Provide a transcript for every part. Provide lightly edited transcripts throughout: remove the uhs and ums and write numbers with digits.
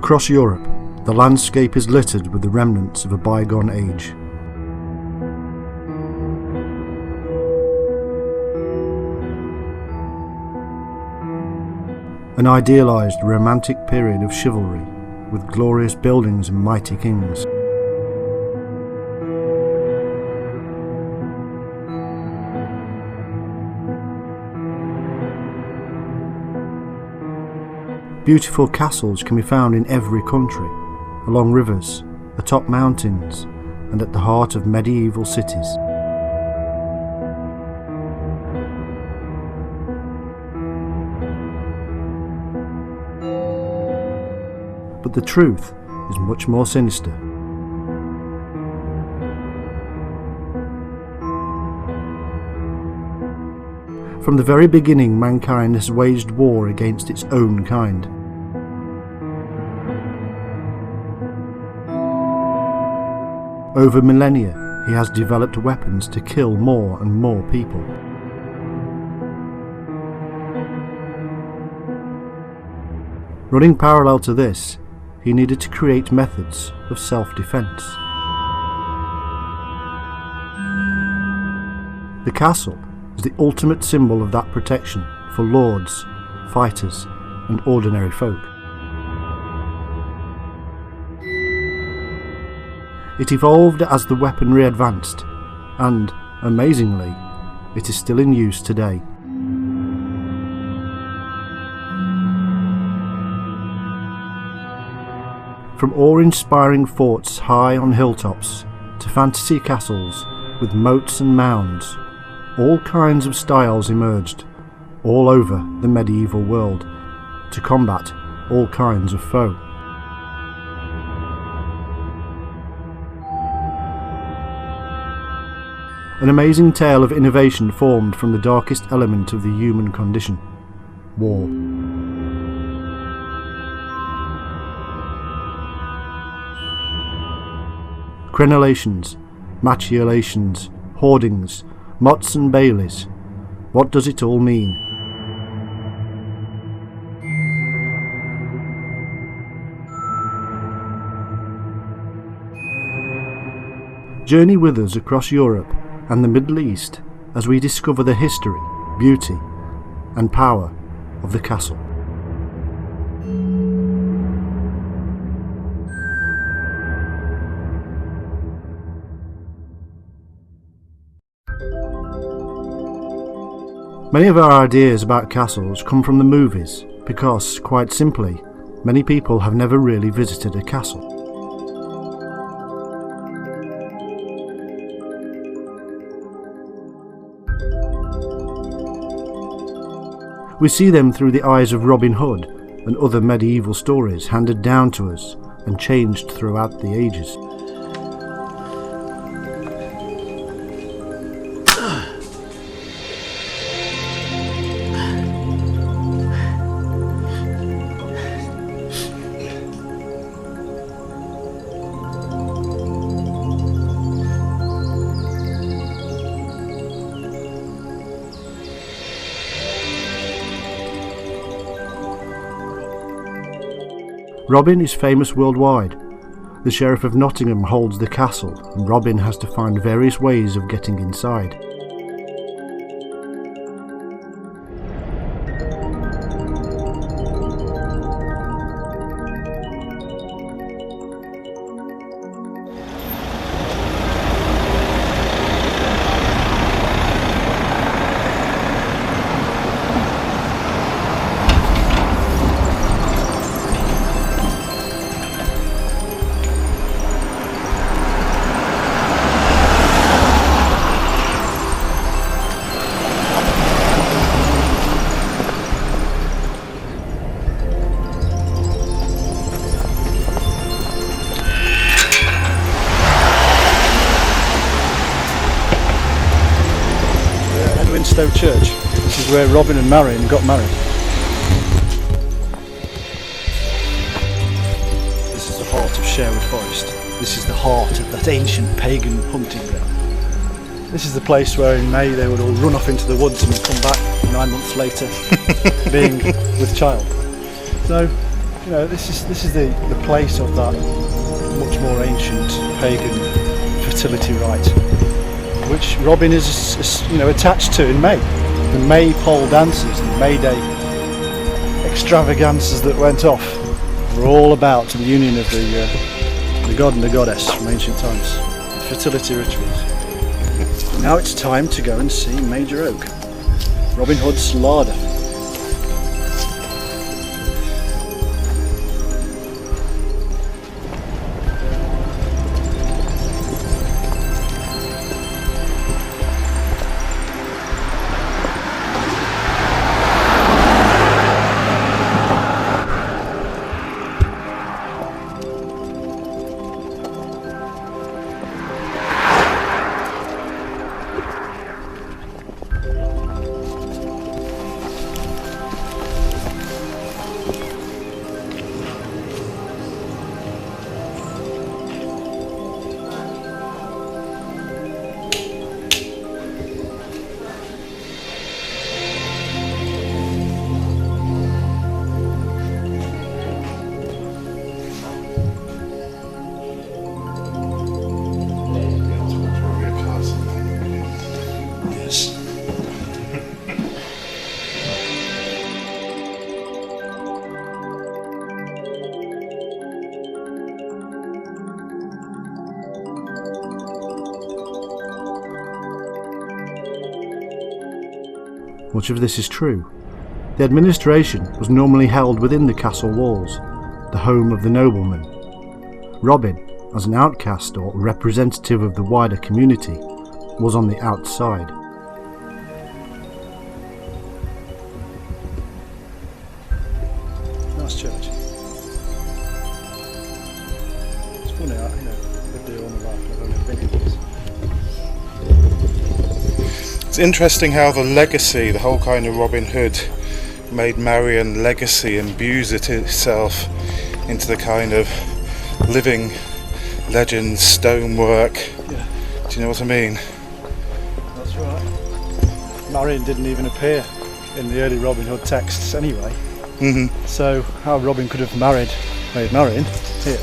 Across Europe, the landscape is littered with the remnants of a bygone age. An idealised romantic period of chivalry with glorious buildings and mighty kings. Beautiful castles can be found in every country, along rivers, atop mountains, and at the heart of medieval cities. But the truth is much more sinister. From the very beginning, mankind has waged war against its own kind. Over millennia, he has developed weapons to kill more and more people. Running parallel to this, he needed to create methods of self-defense. The castle is the ultimate symbol of that protection for lords, fighters, and ordinary folk. It evolved as the weaponry advanced, and, amazingly, it is still in use today. From awe-inspiring forts high on hilltops to fantasy castles with moats and mounds, all kinds of styles emerged all over the medieval world to combat all kinds of foe. An amazing tale of innovation formed from the darkest element of the human condition: war. Crenellations, machinations, hoardings, mots and baileys. What does it all mean? Journey with us across Europe and the Middle East as we discover the history, beauty, and power of the castle. Many of our ideas about castles come from the movies because, quite simply, many people have never really visited a castle. We see them through the eyes of Robin Hood and other medieval stories handed down to us and changed throughout the ages. Robin is famous worldwide. The Sheriff of Nottingham holds the castle, and Robin has to find various ways of getting inside. Church. This is where Robin and Marion got married. This is the heart of Sherwood Forest. This is the heart of that ancient pagan hunting ground. This is the place where in May they would all run off into the woods and come back 9 months later being with child. So You know, this is the place of that much more ancient pagan fertility rite, which Robin is attached to in May. The maypole dances, the May Day extravaganzas that went off were all about the union of the god and the goddess from ancient times, fertility rituals. Now it's time to go and see Major Oak, Robin Hood's larder. Much of this is true. The administration was normally held within the castle walls, the home of the nobleman. Robin, as an outcast or representative of the wider community, was on the outside. Nice church. It's funny, lived here all my life and I've only been here once. It's interesting how the legacy, the whole kind of Robin Hood made Marion legacy imbues it itself into the kind of living legend stonework. Yeah. Do you know what I mean? That's right. Marion didn't even appear in the early Robin Hood texts anyway. Mm-hmm. So how Robin could have made Marion here?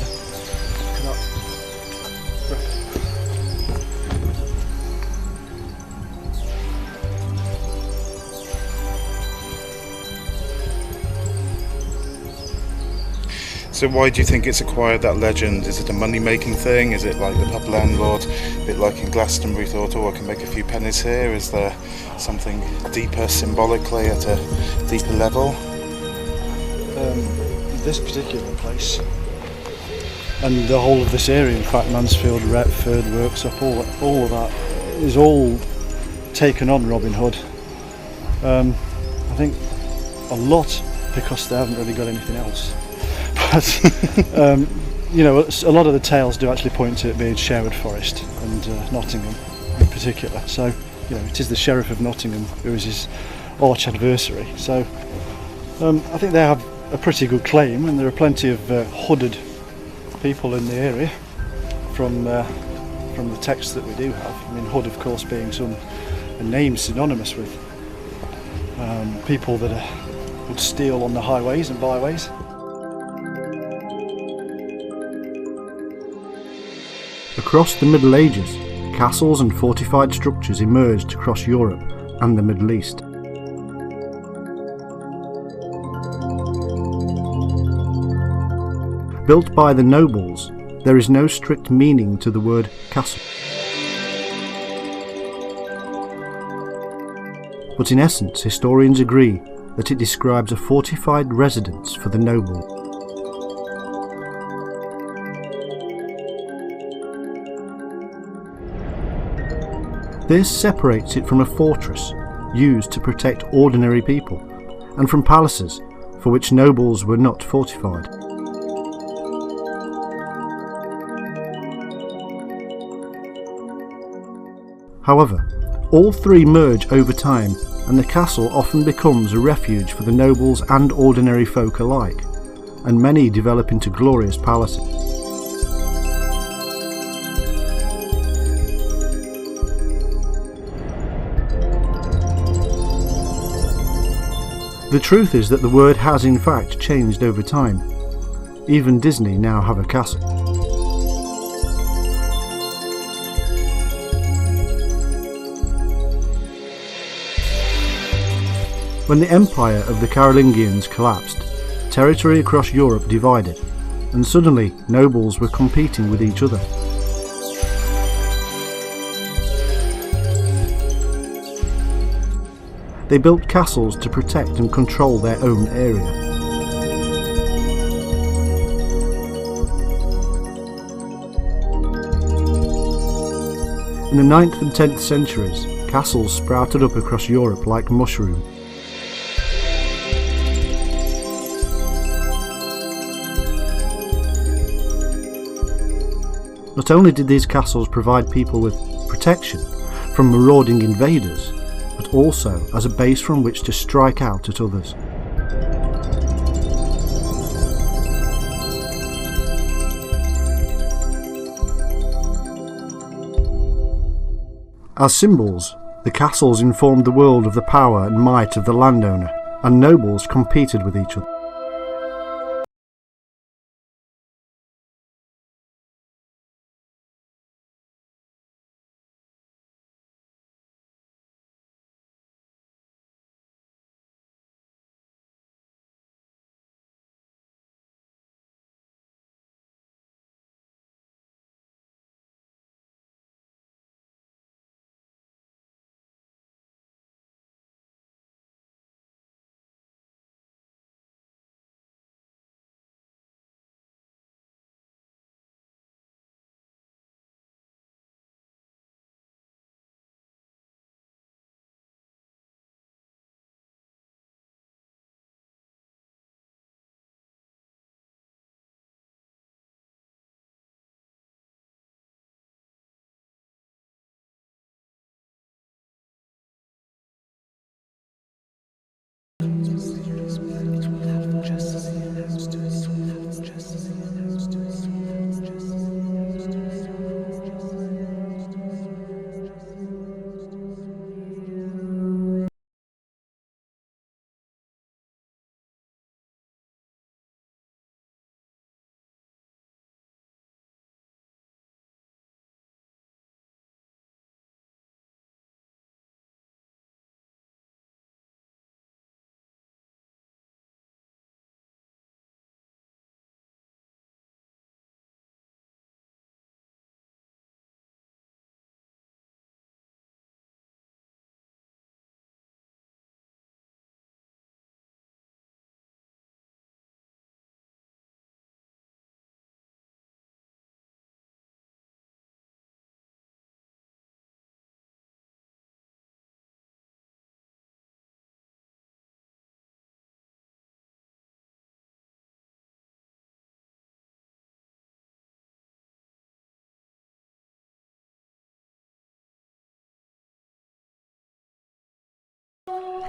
So why do you think it's acquired that legend? Is it a money-making thing? Is it like the pub landlord, a bit like in Glastonbury, thought, oh, I can make a few pennies here? Is there something deeper symbolically at a deeper level? This particular place, and the whole of this area, in fact, Mansfield, Retford, Worksop, all of that, is all taken on Robin Hood. I think a lot because they haven't really got anything else. But a lot of the tales do actually point to it being Sherwood Forest and Nottingham in particular. So, it is the Sheriff of Nottingham who is his arch adversary. So, I think they have a pretty good claim, and there are plenty of hooded people in the area from the texts that we do have. I mean, hood, of course, being a name synonymous with people that would steal on the highways and byways. Across the Middle Ages, castles and fortified structures emerged across Europe and the Middle East. Built by the nobles, there is no strict meaning to the word castle. But in essence, historians agree that it describes a fortified residence for the noble. This separates it from a fortress used to protect ordinary people, and from palaces for which nobles were not fortified. However, all three merge over time, and the castle often becomes a refuge for the nobles and ordinary folk alike, and many develop into glorious palaces. The truth is that the word has in fact changed over time, Even Disney now have a castle. When the empire of the Carolingians collapsed, territory across Europe divided, and suddenly nobles were competing with each other. They built castles to protect and control their own area. In the 9th and 10th centuries, castles sprouted up across Europe like mushrooms. Not only did these castles provide people with protection from marauding invaders, but also as a base from which to strike out at others. As symbols, the castles informed the world of the power and might of the landowner, and nobles competed with each other.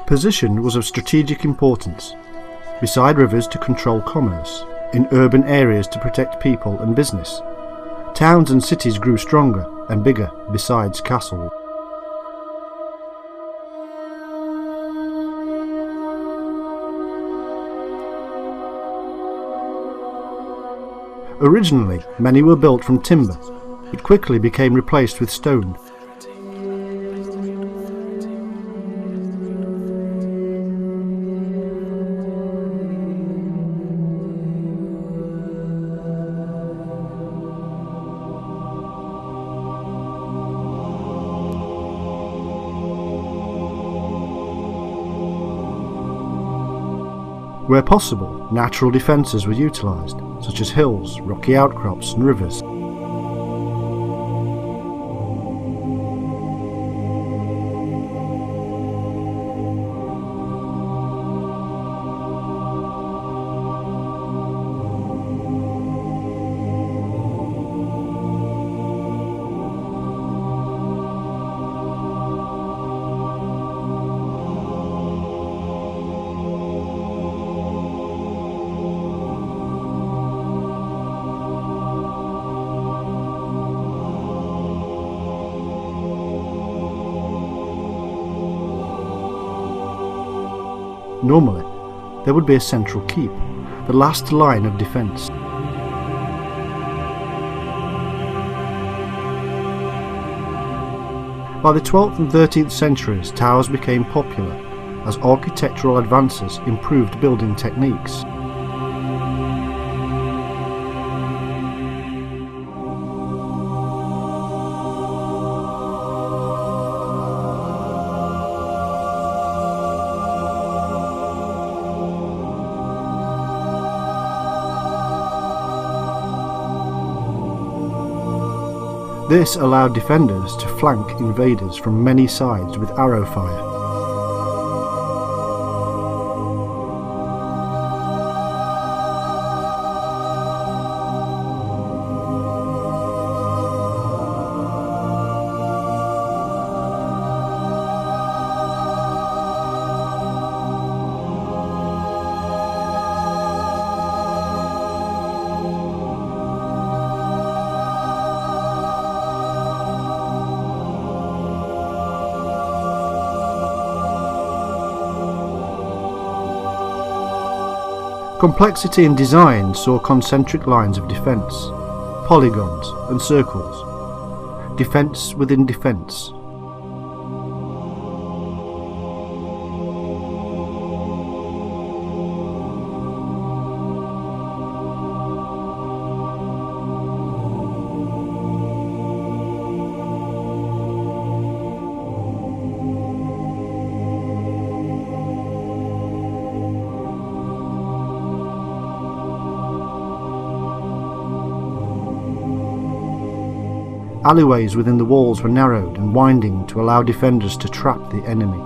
Position was of strategic importance. Beside rivers to control commerce, in urban areas to protect people and business. Towns and cities grew stronger and bigger besides castles. Originally, many were built from timber, but quickly became replaced with stone. Where possible, natural defences were utilised, such as hills, rocky outcrops and rivers. Normally, there would be a central keep, the last line of defence. By the 12th and 13th centuries, towers became popular as architectural advances improved building techniques. This allowed defenders to flank invaders from many sides with arrow fire. Complexity in design saw concentric lines of defence, polygons and circles, defence within defence. Alleyways within the walls were narrowed and winding to allow defenders to trap the enemy.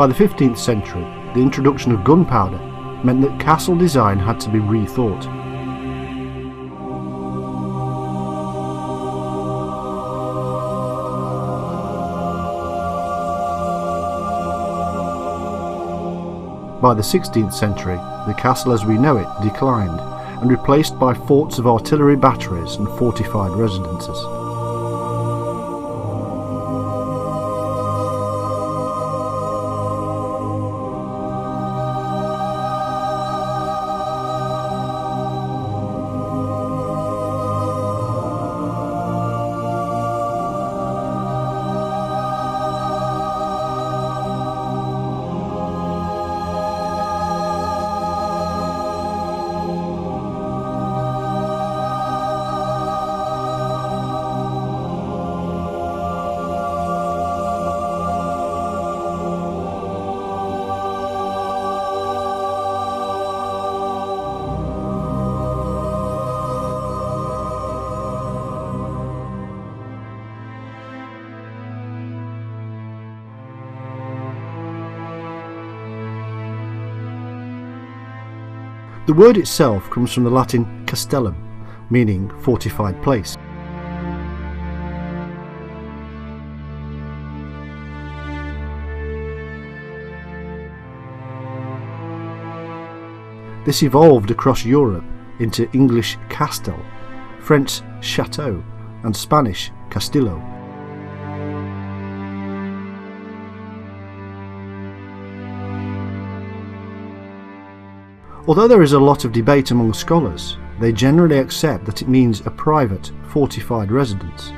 By the 15th century, the introduction of gunpowder meant that castle design had to be rethought. By the 16th century, the castle as we know it declined and replaced by forts of artillery batteries and fortified residences. The word itself comes from the Latin castellum, meaning fortified place. This evolved across Europe into English castel, French chateau, and Spanish castillo. Although there is a lot of debate among scholars, they generally accept that it means a private, fortified residence.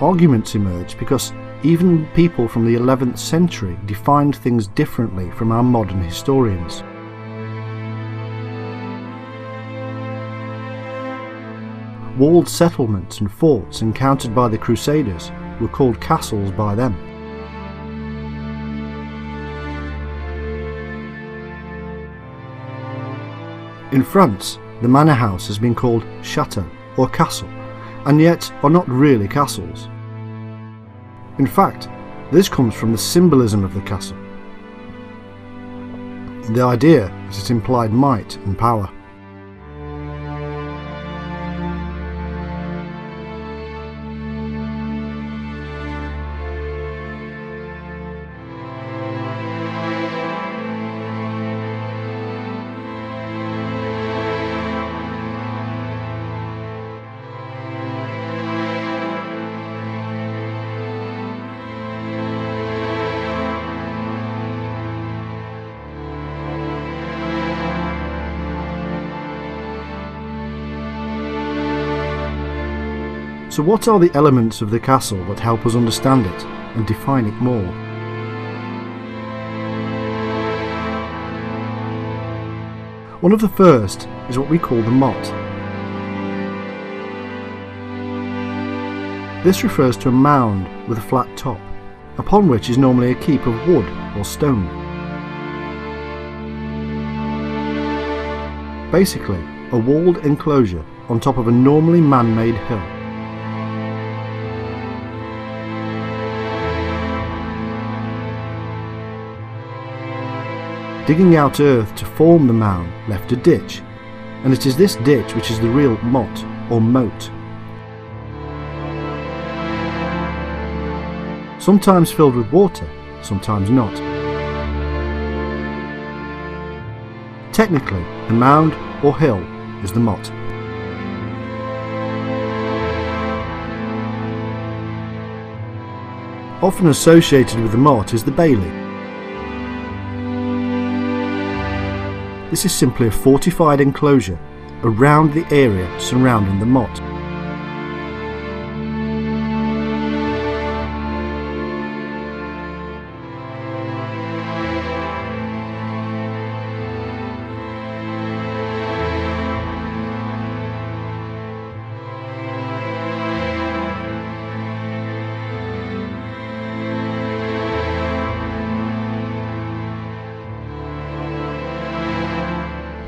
Arguments emerged because even people from the 11th century defined things differently from our modern historians. Walled settlements and forts encountered by the Crusaders were called castles by them. In France, the manor house has been called chateau or castle, and yet are not really castles. In fact, this comes from the symbolism of the castle. the idea that it implied might and power. So what are the elements of the castle that help us understand it and define it more? One of the first is what we call the motte. This refers to a mound with a flat top, upon which is normally a keep of wood or stone. Basically, a walled enclosure on top of a normally man-made hill. Digging out earth to form the mound left a ditch, and it is this ditch which is the real motte or moat. Sometimes filled with water, sometimes not. Technically, the mound or hill is the motte. Often associated with the motte is the bailey. This is simply a fortified enclosure around the area surrounding the motte.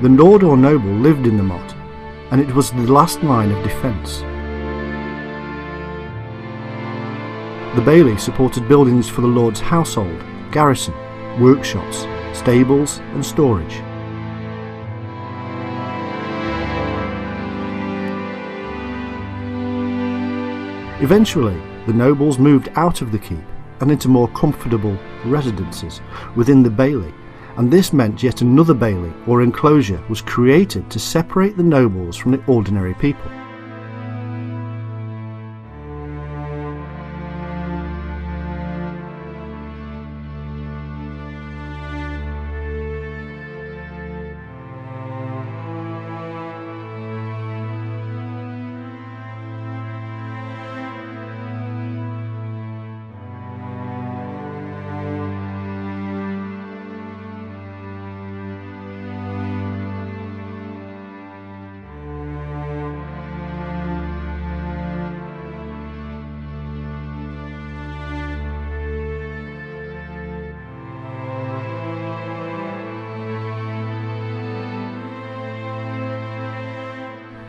The lord or noble lived in the motte, and it was the last line of defence. The bailey supported buildings for the lord's household, garrison, workshops, stables and storage. Eventually, the nobles moved out of the keep and into more comfortable residences within the bailey, and this meant yet another bailey or enclosure was created to separate the nobles from the ordinary people.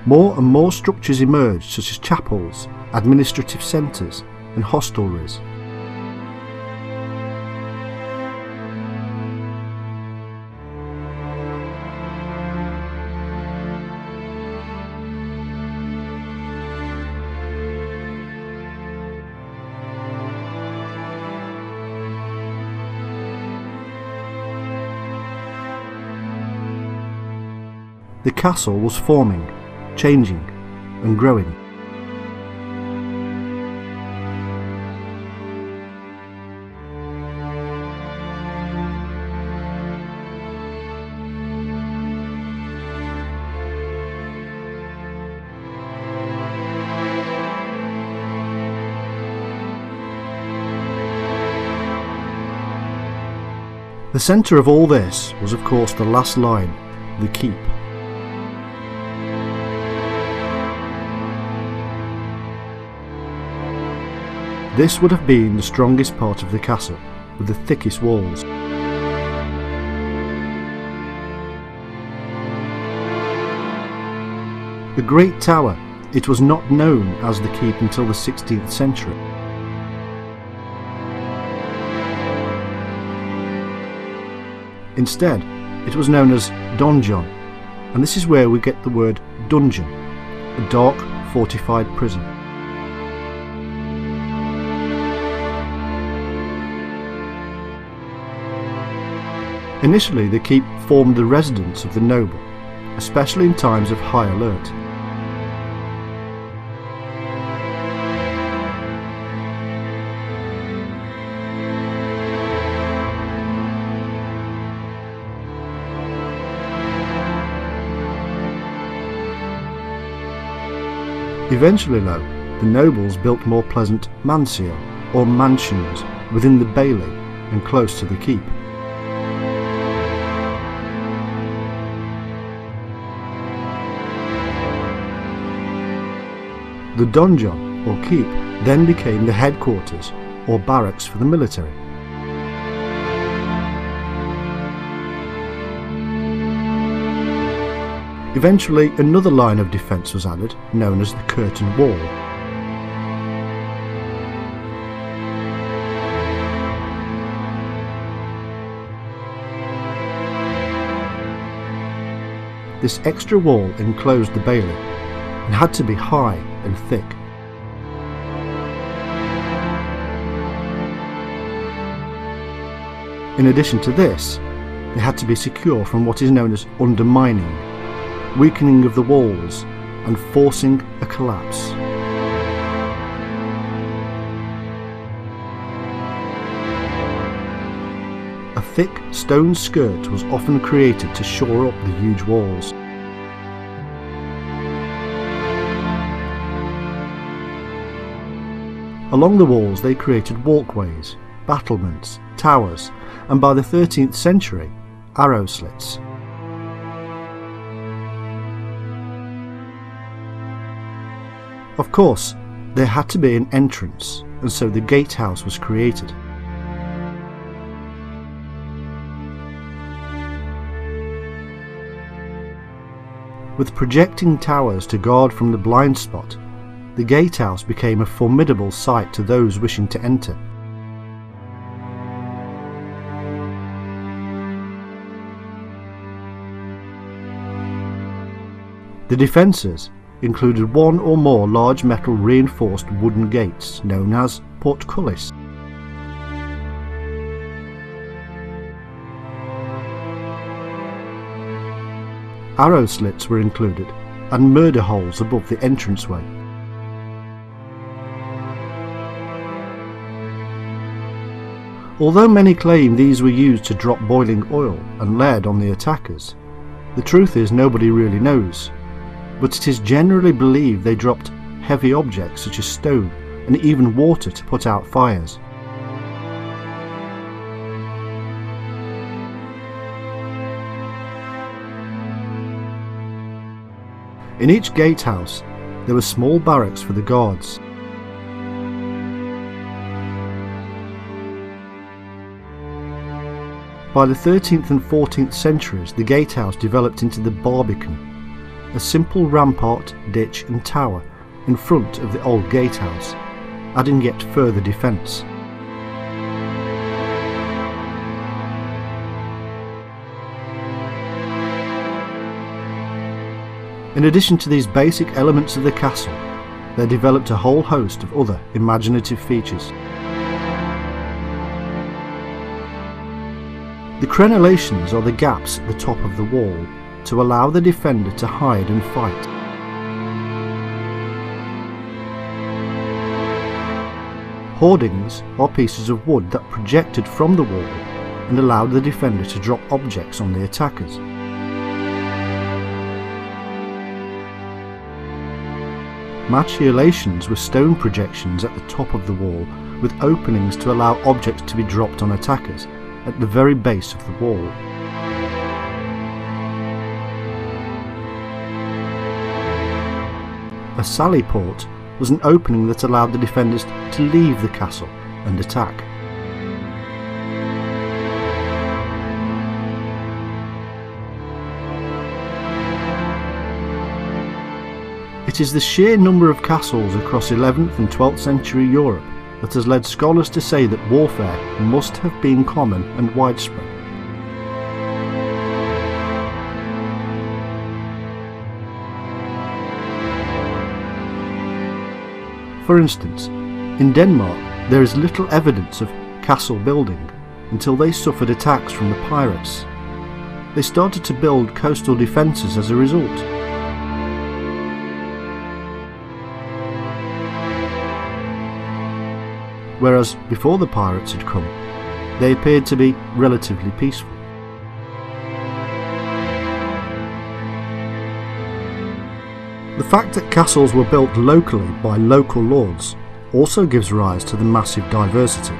More and more structures emerged, such as chapels, administrative centres and hostelries. The castle was forming, changing and growing. The centre of all this was of course the last line, the keep. This would have been the strongest part of the castle, with the thickest walls. The Great Tower, it was not known as the keep until the 16th century. Instead, It was known as donjon, and this is where we get the word dungeon, a dark, fortified prison. Initially, the keep formed the residence of the noble, especially in times of high alert. Eventually, though, the nobles built more pleasant mansio, or mansions, within the bailey and close to the keep. The donjon, or keep, then became the headquarters, or barracks for the military. Eventually, another line of defence was added, known as the curtain wall. This extra wall enclosed the bailey, and had to be high and thick. In addition to this, they had to be secure from what is known as undermining, weakening of the walls, and forcing a collapse. A thick stone skirt was often created to shore up the huge walls. Along the walls they created walkways, battlements, towers, and by the 13th century, arrow slits. Of course, there had to be an entrance, and so the gatehouse was created. With projecting towers to guard from the blind spot, the gatehouse became a formidable sight to those wishing to enter. The defences included one or more large metal reinforced wooden gates known as portcullis. Arrow slits were included, and murder holes above the entranceway. Although many claim these were used to drop boiling oil and lead on the attackers, the truth is nobody really knows, but it is generally believed they dropped heavy objects such as stone and even water to put out fires. In each gatehouse there were small barracks for the guards. By the 13th and 14th centuries, the gatehouse developed into the barbican, a simple rampart, ditch and tower in front of the old gatehouse, adding yet further defence. In addition to these basic elements of the castle, they developed a whole host of other imaginative features. The crenellations are the gaps at the top of the wall to allow the defender to hide and fight. Hoardings are pieces of wood that projected from the wall and allowed the defender to drop objects on the attackers. Machicolations were stone projections at the top of the wall with openings to allow objects to be dropped on attackers at the very base of the wall. A sally port was an opening that allowed the defenders to leave the castle and attack. It is the sheer number of castles across 11th and 12th century Europe that has led scholars to say that warfare must have been common and widespread. For instance, in Denmark there is little evidence of castle building until they suffered attacks from the pirates. They started to build coastal defences as a result. Whereas before the pirates had come, they appeared to be relatively peaceful. The fact that castles were built locally by local lords also gives rise to the massive diversity.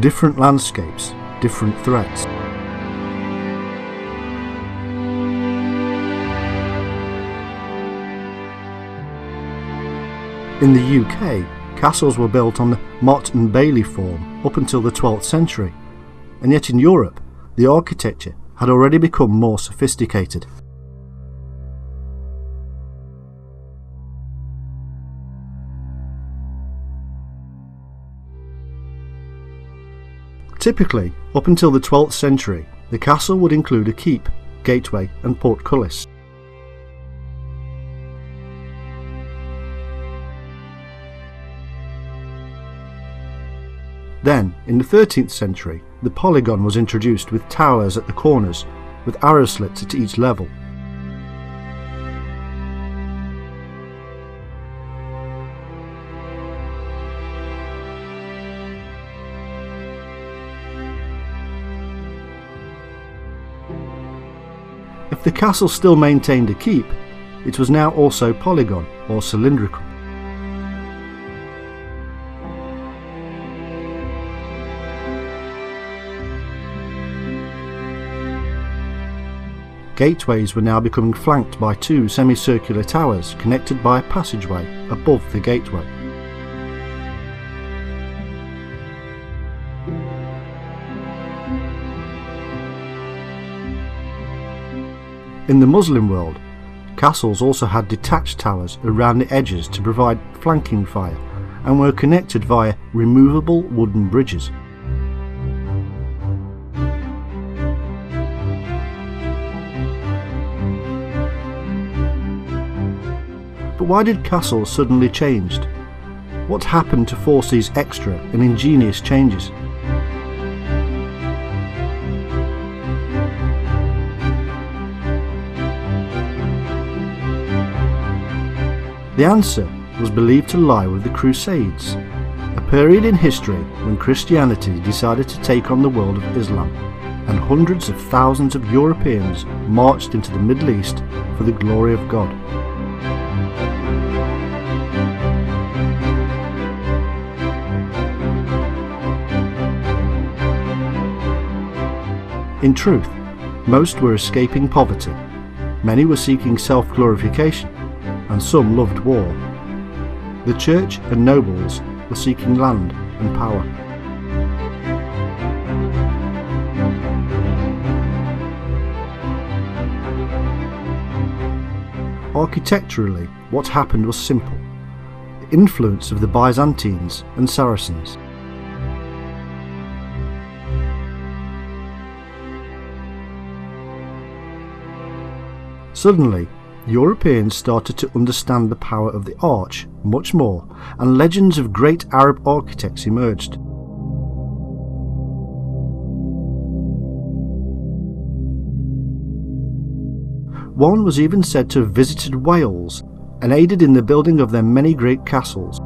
Different landscapes, different threats. In the UK, castles were built on the Motte and Bailey form up until the 12th century, and yet in Europe, the architecture had already become more sophisticated. Typically, up until the 12th century, the castle would include a keep, gateway and portcullis. Then, in the 13th century, the polygon was introduced with towers at the corners, with arrow slits at each level. If the castle still maintained a keep, it was now also polygon or cylindrical. Gateways were now becoming flanked by two semicircular towers connected by a passageway above the gateway. In the Muslim world, castles also had detached towers around the edges to provide flanking fire and were connected via removable wooden bridges. But why did castles suddenly change? What happened to force these extra and ingenious changes? The answer was believed to lie with the Crusades, a period in history when Christianity decided to take on the world of Islam, and hundreds of thousands of Europeans marched into the Middle East for the glory of God. In truth, most were escaping poverty, many were seeking self-glorification, and some loved war. The church and nobles were seeking land and power. Architecturally, what happened was simple: the influence of the Byzantines and Saracens. Suddenly, Europeans started to understand the power of the arch much more, and legends of great Arab architects emerged. One was even said to have visited Wales and aided in the building of their many great castles.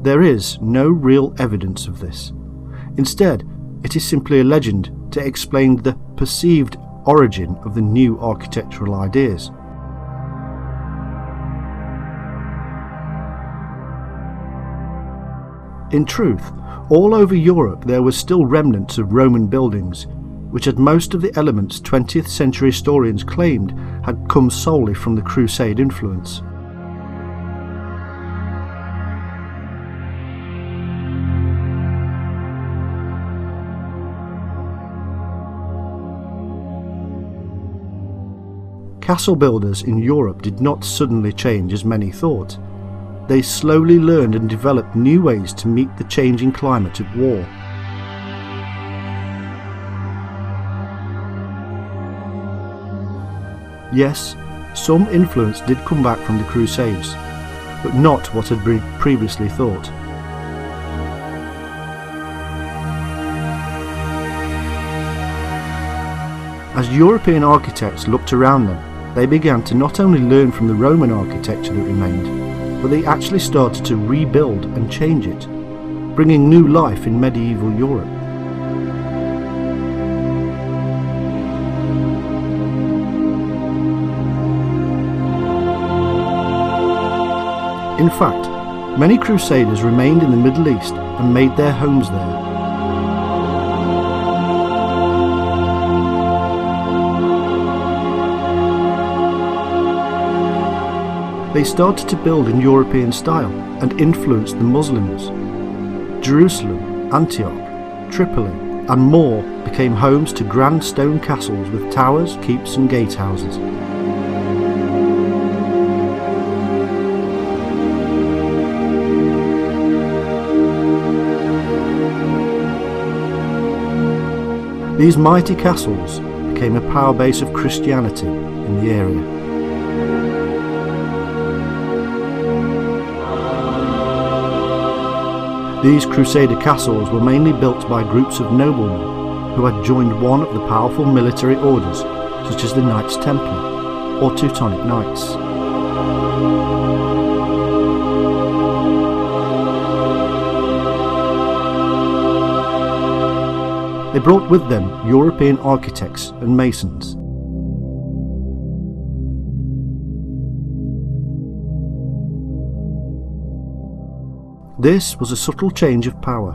There is no real evidence of this. Instead, it is simply a legend to explain the perceived origin of the new architectural ideas. In truth, all over Europe there were still remnants of Roman buildings, which had most of the elements 20th century historians claimed had come solely from the Crusade influence. castle builders in Europe did not suddenly change as many thought. They slowly learned and developed new ways to meet the changing climate of war. Yes, some influence did come back from the Crusades, but not what had been previously thought. As European architects looked around them, they began to not only learn from the Roman architecture that remained, but they actually started to rebuild and change it, bringing new life in medieval Europe. In fact, many Crusaders remained in the Middle East and made their homes there. They started to build in European style and influenced the Muslims. Jerusalem, Antioch, Tripoli and more became homes to grand stone castles with towers, keeps and gatehouses. These mighty castles became a power base of Christianity in the area. These Crusader castles were mainly built by groups of noblemen who had joined one of the powerful military orders, such as the Knights Templar or Teutonic Knights. They brought with them European architects and masons. This was a subtle change of power.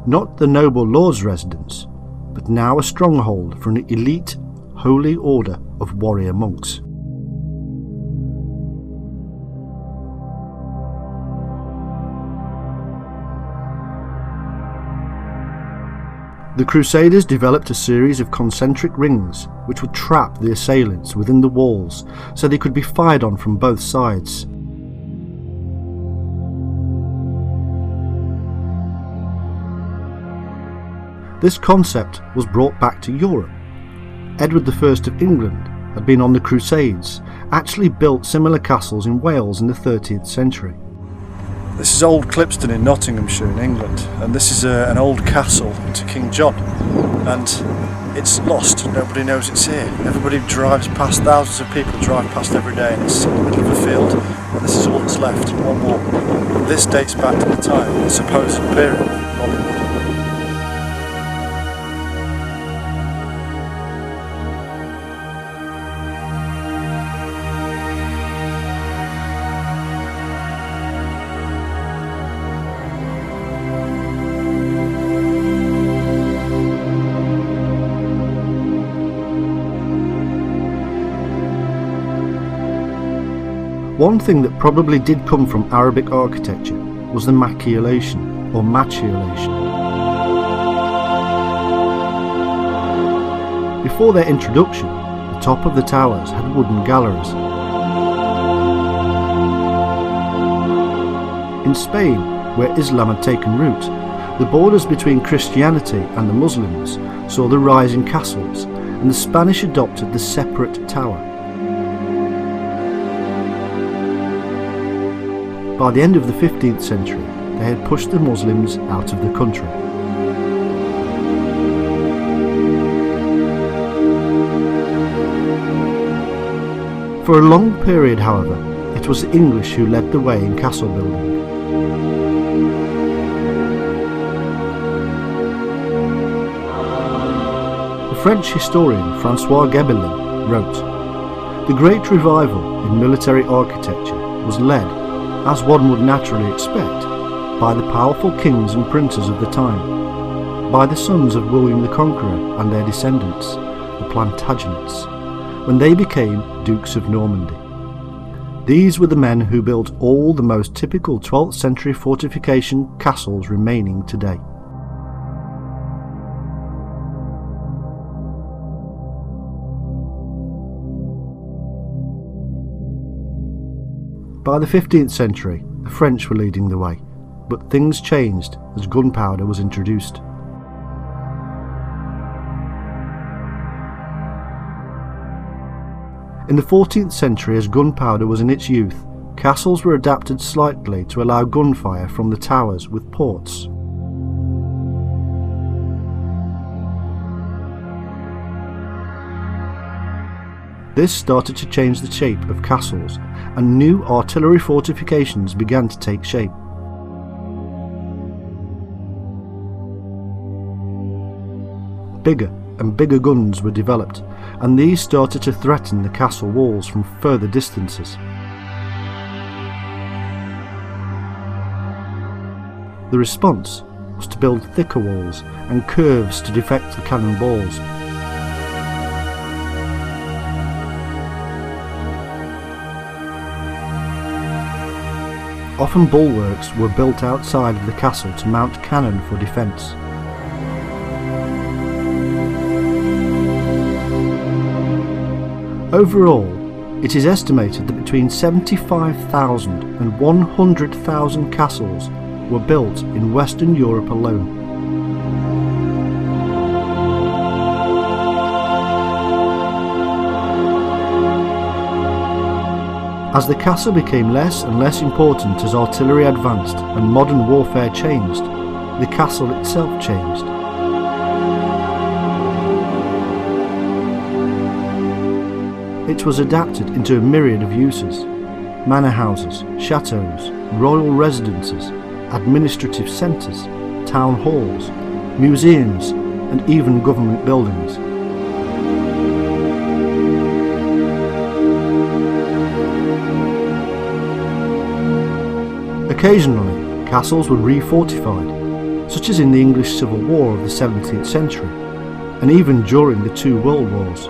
Not the noble lord's residence, but now a stronghold for an elite, holy order of warrior monks. The Crusaders developed a series of concentric rings which would trap the assailants within the walls so they could be fired on from both sides. This concept was brought back to Europe. Edward I of England had been on the Crusades, actually built similar castles in Wales in the 13th century. This is Old Clipston in Nottinghamshire in England, and this is an old castle to King John, and it's lost. Nobody knows it's here. Everybody drives past, thousands of people drive past every day, and it's in the middle of a field, and this is all that's left, one wall. And this dates back to the time, the supposed period of Robin Hood. One thing that probably did come from Arabic architecture was the macchiolation or machiolation. Before their introduction, the top of the towers had wooden galleries. In Spain, where Islam had taken root, the borders between Christianity and the Muslims saw the rise in castles, and the Spanish adopted the separate tower. By the end of the 15th century, they had pushed the Muslims out of the country. For a long period, however, it was the English who led the way in castle building. The French historian François Gebelin wrote, "The Great Revival in military architecture was led, as one would naturally expect, by the powerful kings and princes of the time, by the sons of William the Conqueror and their descendants, the Plantagenets, when they became Dukes of Normandy. These were the men who built all the most typical 12th century fortification castles remaining today." By the 15th century, the French were leading the way, but things changed as gunpowder was introduced. In the 14th century, as gunpowder was in its youth, castles were adapted slightly to allow gunfire from the towers with ports. This started to change the shape of castles, and new artillery fortifications began to take shape. Bigger and bigger guns were developed, and these started to threaten the castle walls from further distances. The response was to build thicker walls and curves to deflect the cannonballs. Often bulwarks were built outside of the castle to mount cannon for defence. Overall, it is estimated that between 75,000 and 100,000 castles were built in Western Europe alone. As the castle became less and less important as artillery advanced and modern warfare changed, the castle itself changed. It was adapted into a myriad of uses: manor houses, chateaux, royal residences, administrative centres, town halls, museums, and even government buildings. Occasionally, castles were refortified, such as in the English Civil War of the 17th century, and even during the two World Wars.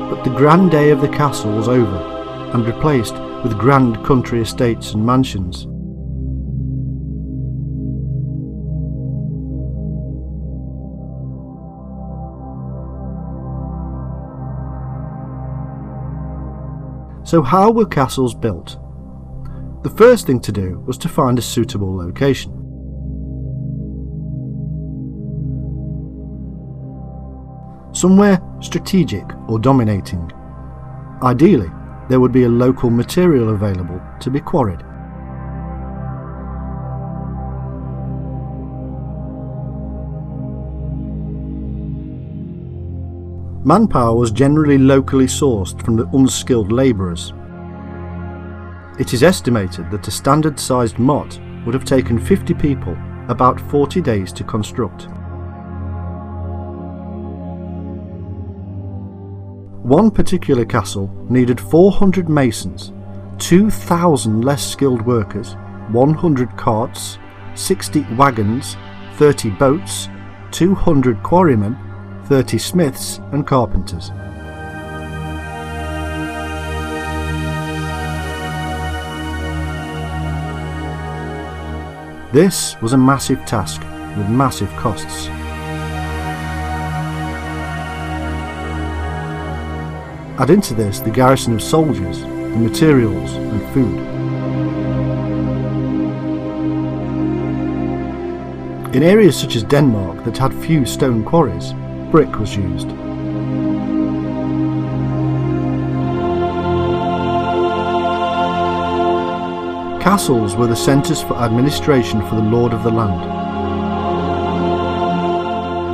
But the grand day of the castle was over, and replaced with grand country estates and mansions. So how were castles built? The first thing to do was to find a suitable location. Somewhere strategic or dominating. Ideally, there would be a local material available to be quarried. Manpower was generally locally sourced from the unskilled labourers. It is estimated that a standard-sized motte would have taken 50 people about 40 days to construct. One particular castle needed 400 masons, 2,000 less skilled workers, 100 carts, 60 wagons, 30 boats, 200 quarrymen, 30 smiths and carpenters. This was a massive task with massive costs. Add into this the garrison of soldiers, the materials and food. In areas such as Denmark that had few stone quarries, brick was used. Castles were the centres for administration for the lord of the land.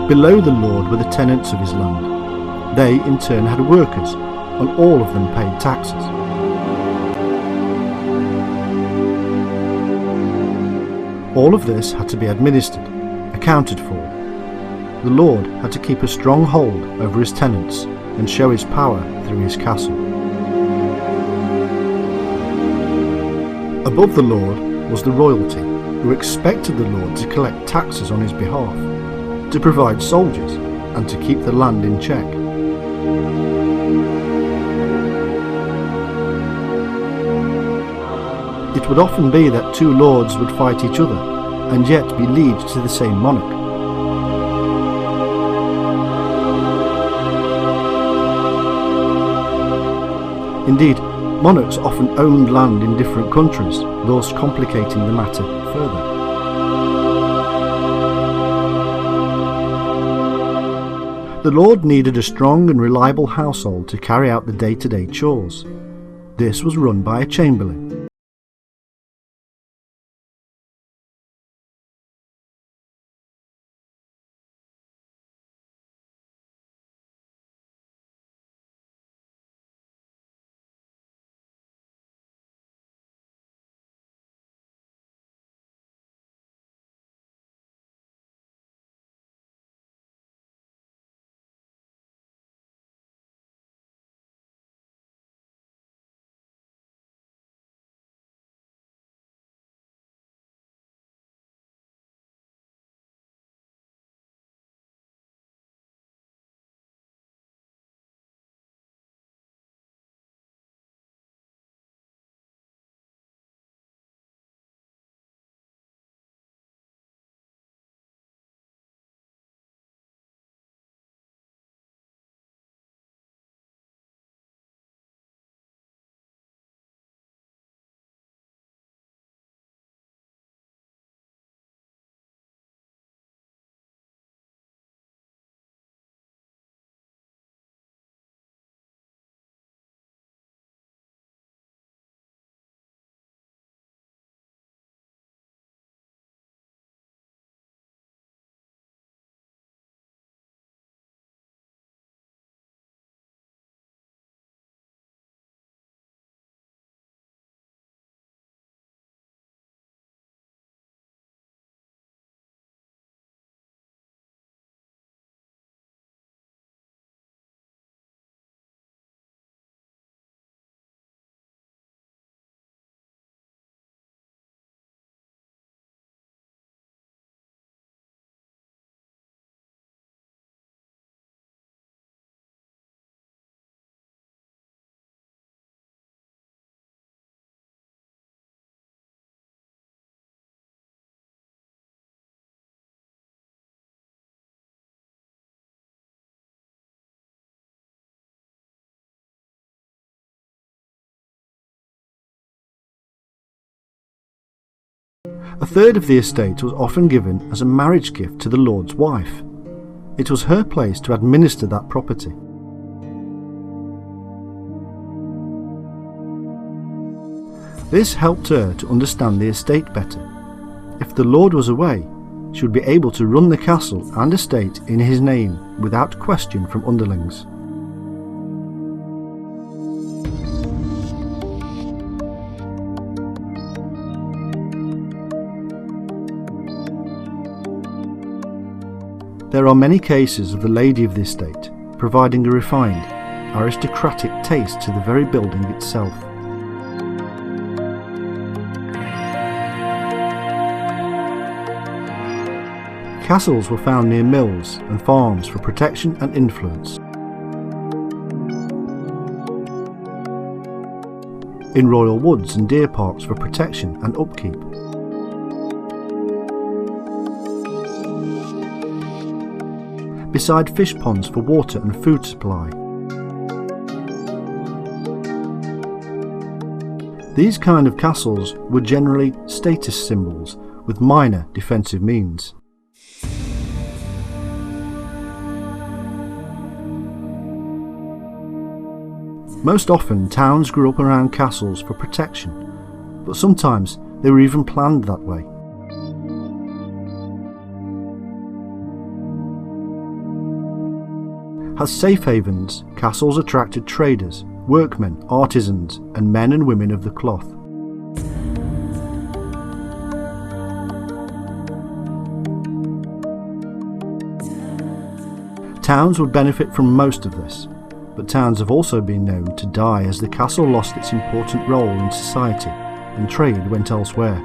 Below the lord were the tenants of his land. They in turn had workers, and all of them paid taxes. All of this had to be administered, accounted for. The lord had to keep a strong hold over his tenants and show his power through his castle. Above the lord was the royalty, who expected the lord to collect taxes on his behalf, to provide soldiers, and to keep the land in check. It would often be that two lords would fight each other, and yet be liege to the same monarch. Indeed, monarchs often owned land in different countries, thus complicating the matter further. The lord needed a strong and reliable household to carry out the day-to-day chores. This was run by a chamberlain. A third of the estate was often given as a marriage gift to the lord's wife. It was her place to administer that property. This helped her to understand the estate better. If the lord was away, she would be able to run the castle and estate in his name without question from underlings. There are many cases of the lady of the estate providing a refined, aristocratic taste to the very building itself. Castles were found near mills and farms for protection and influence. In royal woods and deer parks for protection and upkeep. Beside fish ponds for water and food supply. These kind of castles were generally status symbols with minor defensive means. Most often towns grew up around castles for protection, but sometimes they were even planned that way. As safe havens, castles attracted traders, workmen, artisans, and men and women of the cloth. Towns would benefit from most of this, but towns have also been known to die as the castle lost its important role in society and trade went elsewhere.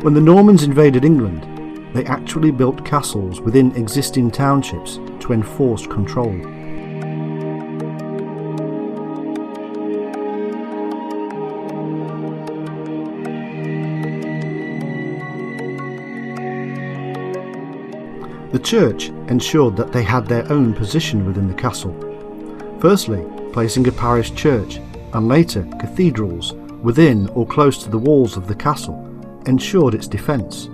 When the Normans invaded England, they actually built castles within existing townships to enforce control. The church ensured that they had their own position within the castle, firstly placing a parish church and later cathedrals within or close to the walls of the castle ensured its defence.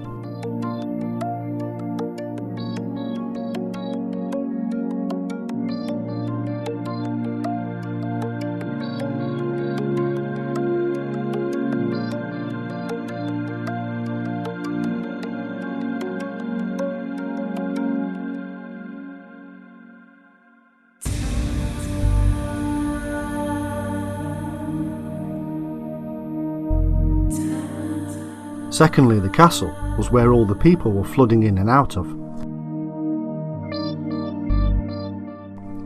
Secondly, the castle was where all the people were flooding in and out of.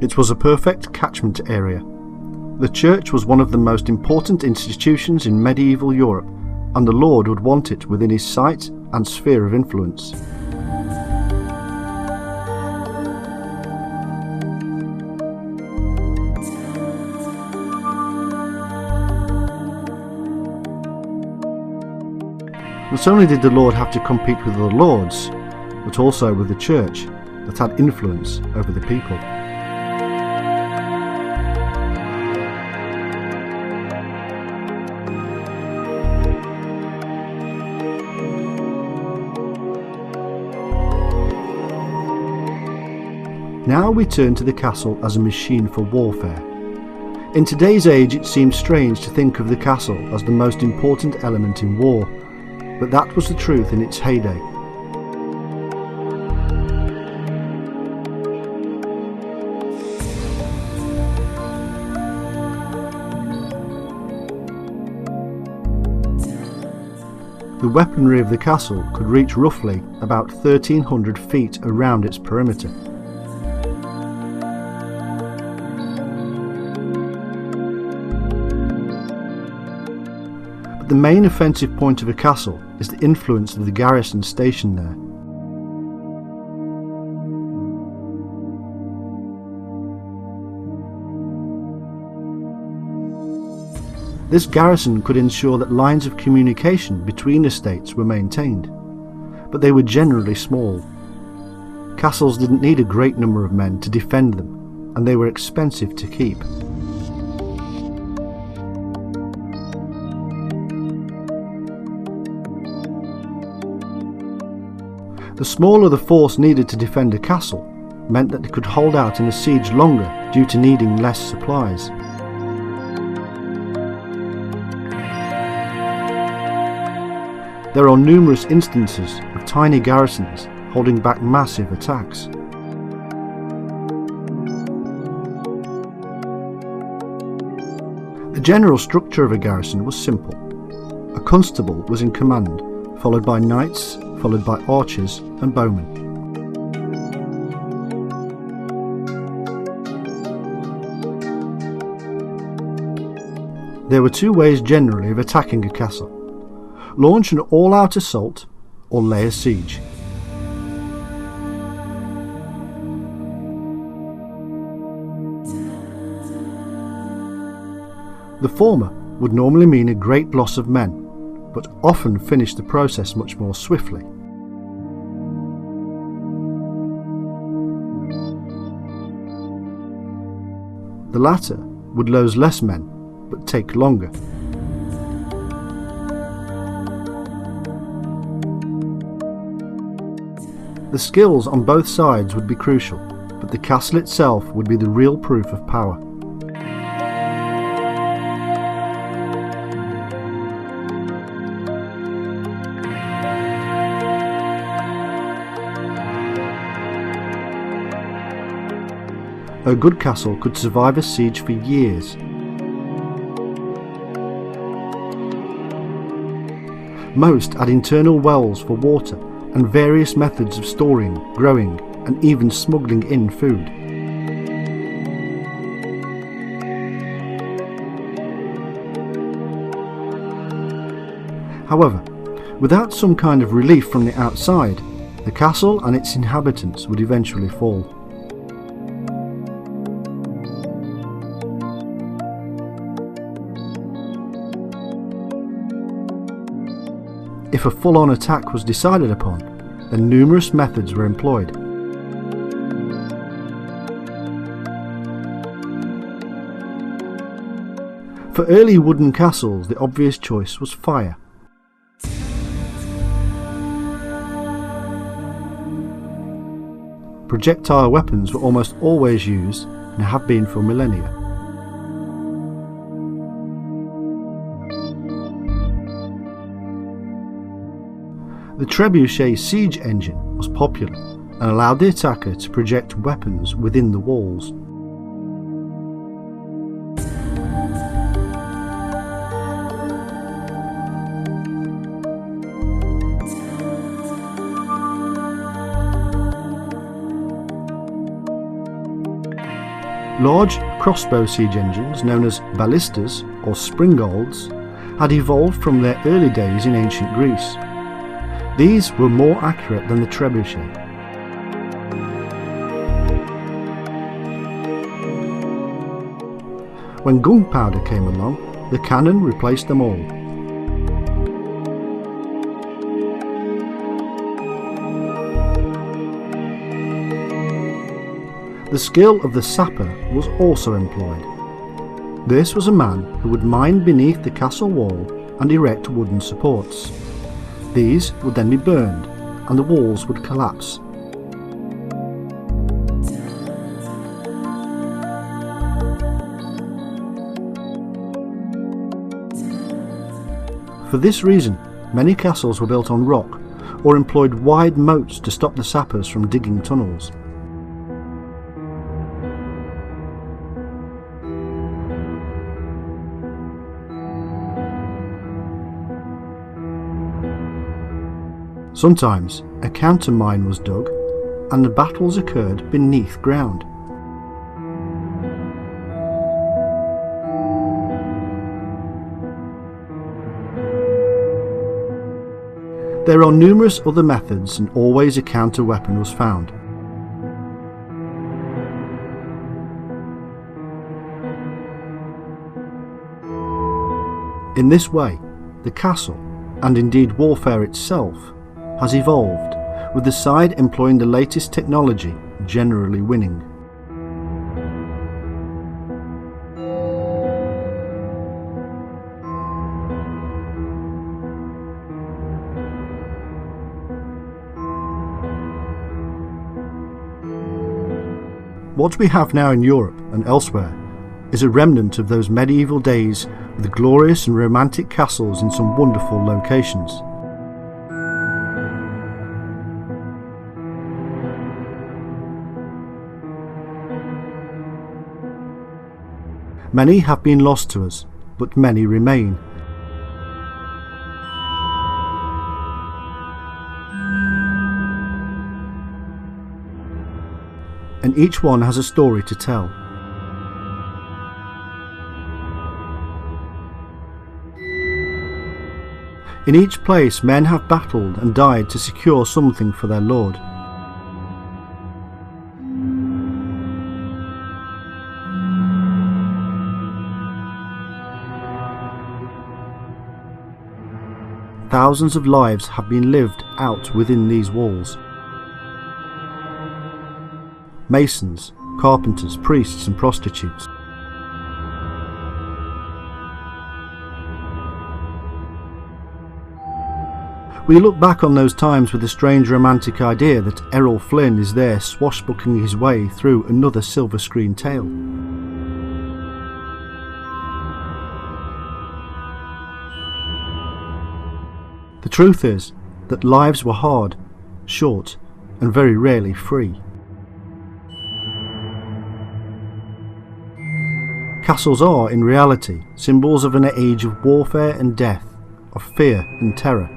It was a perfect catchment area. The church was one of the most important institutions in medieval Europe, and the Lord would want it within his sight and sphere of influence. Not only did the Lord have to compete with other lords, but also with the church that had influence over the people. Now we turn to the castle as a machine for warfare. In today's age it seems strange to think of the castle as the most important element in war, but that was the truth in its heyday. The weaponry of the castle could reach roughly about 1,300 feet around its perimeter. The main offensive point of a castle is the influence of the garrison stationed there. This garrison could ensure that lines of communication between estates were maintained, but they were generally small. Castles didn't need a great number of men to defend them, and they were expensive to keep. The smaller the force needed to defend a castle meant that it could hold out in a siege longer due to needing less supplies. There are numerous instances of tiny garrisons holding back massive attacks. The general structure of a garrison was simple. A constable was in command, followed by knights, followed by archers and bowmen. There were two ways generally of attacking a castle: launch an all-out assault or lay a siege. The former would normally mean a great loss of men, but often finished the process much more swiftly. The latter would lose less men, but take longer. The skills on both sides would be crucial, but the castle itself would be the real proof of power. A good castle could survive a siege for years. Most had internal wells for water and various methods of storing, growing, and even smuggling in food. However, without some kind of relief from the outside, the castle and its inhabitants would eventually fall. If a full-on attack was decided upon, then numerous methods were employed. For early wooden castles, the obvious choice was fire. Projectile weapons were almost always used and have been for millennia. The trebuchet siege engine was popular and allowed the attacker to project weapons within the walls. Large crossbow siege engines, known as ballistas or springolds, had evolved from their early days in ancient Greece. These were more accurate than the trebuchet. When gunpowder came along, the cannon replaced them all. The skill of the sapper was also employed. This was a man who would mine beneath the castle wall and erect wooden supports. These would then be burned and the walls would collapse. For this reason, many castles were built on rock or employed wide moats to stop the sappers from digging tunnels. Sometimes a countermine was dug and the battles occurred beneath ground. There are numerous other methods and always a counter weapon was found. In this way, the castle, and indeed warfare itself, has evolved, with the side employing the latest technology generally winning. What we have now in Europe and elsewhere is a remnant of those medieval days with glorious and romantic castles in some wonderful locations. Many have been lost to us, but many remain. And each one has a story to tell. In each place men have battled and died to secure something for their lord. Thousands of lives have been lived out within these walls. Masons, carpenters, priests and prostitutes. We look back on those times with a strange romantic idea that Errol Flynn is there swashbuckling his way through another silver screen tale. The truth is that lives were hard, short, and very rarely free. Castles are, in reality, symbols of an age of warfare and death, of fear and terror.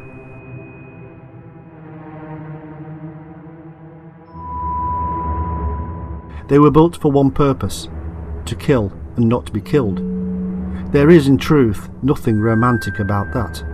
They were built for one purpose, to kill and not be killed. There is, in truth, nothing romantic about that.